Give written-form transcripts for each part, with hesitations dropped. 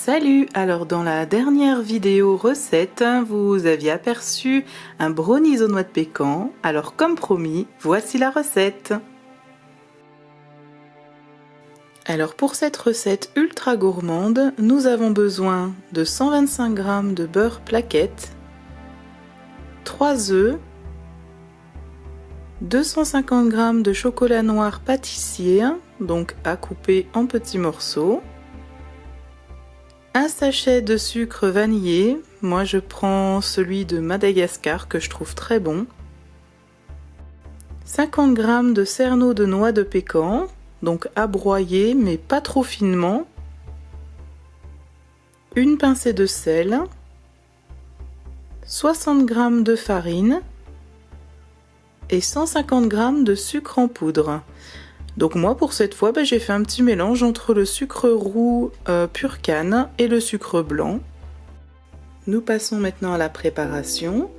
Salut! Alors dans la dernière vidéo recette, vous aviez aperçu un brownies aux noix de pécan. Alors comme promis, voici la recette. Alors pour cette recette ultra gourmande, nous avons besoin de 125 g de beurre plaquette, 3 œufs, 250 g de chocolat noir pâtissier, donc à couper en petits morceaux, un sachet de sucre vanillé, moi je prends celui de Madagascar que je trouve très bon, 50 g de cerneau de noix de pécan, donc à broyer mais pas trop finement, une pincée de sel, 60 g de farine et 150 g de sucre en poudre. Donc moi pour cette fois j'ai fait un petit mélange entre le sucre roux pur canne et le sucre blanc. Nous passons maintenant à la préparation.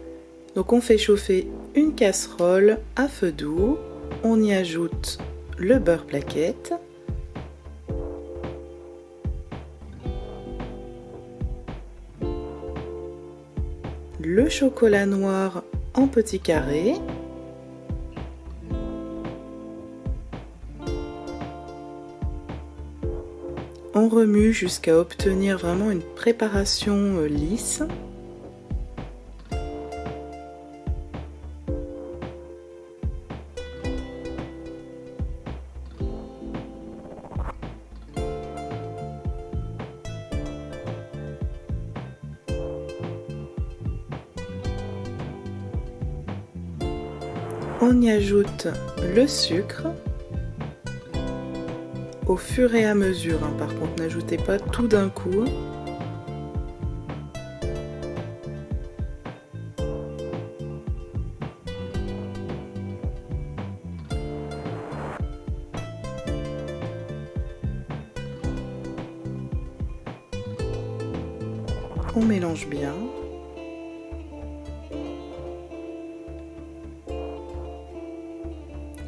Donc on fait chauffer une casserole à feu doux, on y ajoute le beurre plaquette, le chocolat noir en petits carrés, on remue jusqu'à obtenir vraiment une préparation lisse. On y ajoute le sucre au fur et à mesure, par contre n'ajoutez pas tout d'un coup. On mélange bien.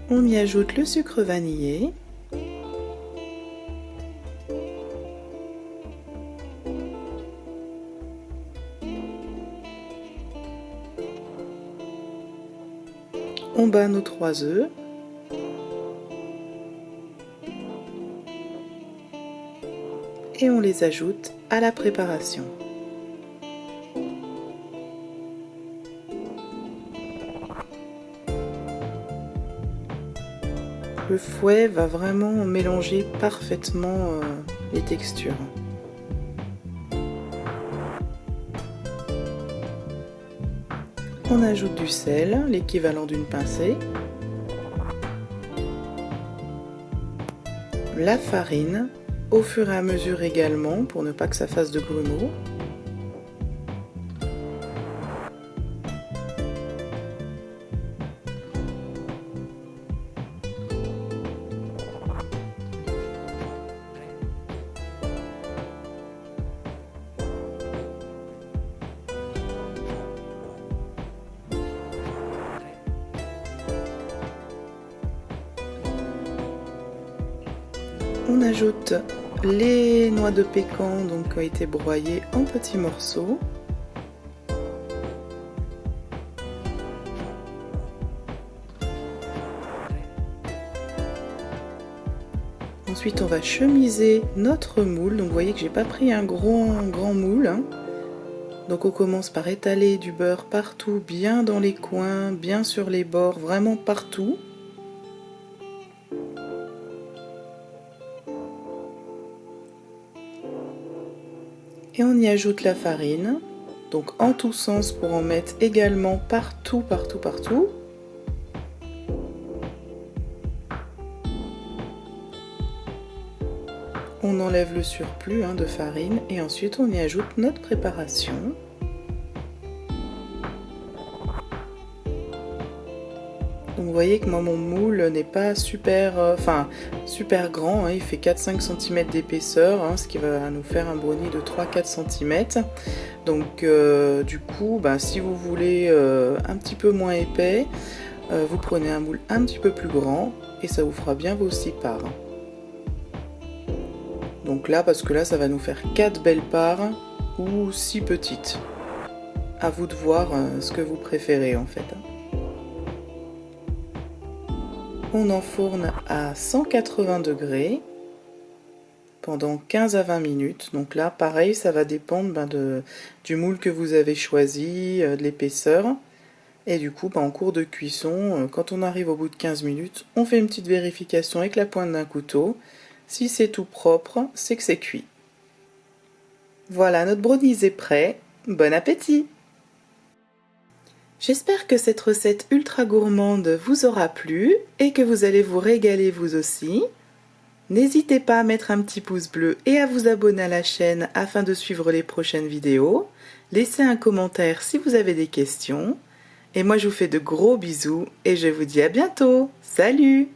On y ajoute le sucre vanillé. On bat nos 3 œufs. Et on les ajoute à la préparation. Le fouet va vraiment mélanger parfaitement les textures. On ajoute du sel, l'équivalent d'une pincée, la farine, au fur et à mesure également, pour ne pas que ça fasse de grumeaux. On ajoute les noix de pécan qui ont été broyées en petits morceaux. Ensuite on va chemiser notre moule. Donc vous voyez que j'ai pas pris un grand moule. Donc on commence par étaler du beurre partout, bien dans les coins, bien sur les bords, vraiment partout. Et on y ajoute la farine, donc en tous sens pour en mettre également partout. On enlève le surplus de farine et ensuite on y ajoute notre préparation. Donc vous voyez que moi mon moule n'est pas super grand, il fait 4-5 cm d'épaisseur, ce qui va nous faire un brownie de 3-4 cm. Donc du coup, si vous voulez un petit peu moins épais, vous prenez un moule un petit peu plus grand et ça vous fera bien vos 6 parts. Donc là, parce que là, ça va nous faire 4 belles parts ou 6 petites. À vous de voir ce que vous préférez en fait. On enfourne à 180 degrés pendant 15 à 20 minutes. Donc là, pareil, ça va dépendre du moule que vous avez choisi, de l'épaisseur. Et du coup, en cours de cuisson, quand on arrive au bout de 15 minutes, on fait une petite vérification avec la pointe d'un couteau. Si c'est tout propre, c'est que c'est cuit. Voilà, notre brownies est prêt. Bon appétit! J'espère que cette recette ultra gourmande vous aura plu et que vous allez vous régaler vous aussi. N'hésitez pas à mettre un petit pouce bleu et à vous abonner à la chaîne afin de suivre les prochaines vidéos. Laissez un commentaire si vous avez des questions. Et moi je vous fais de gros bisous et je vous dis à bientôt. Salut!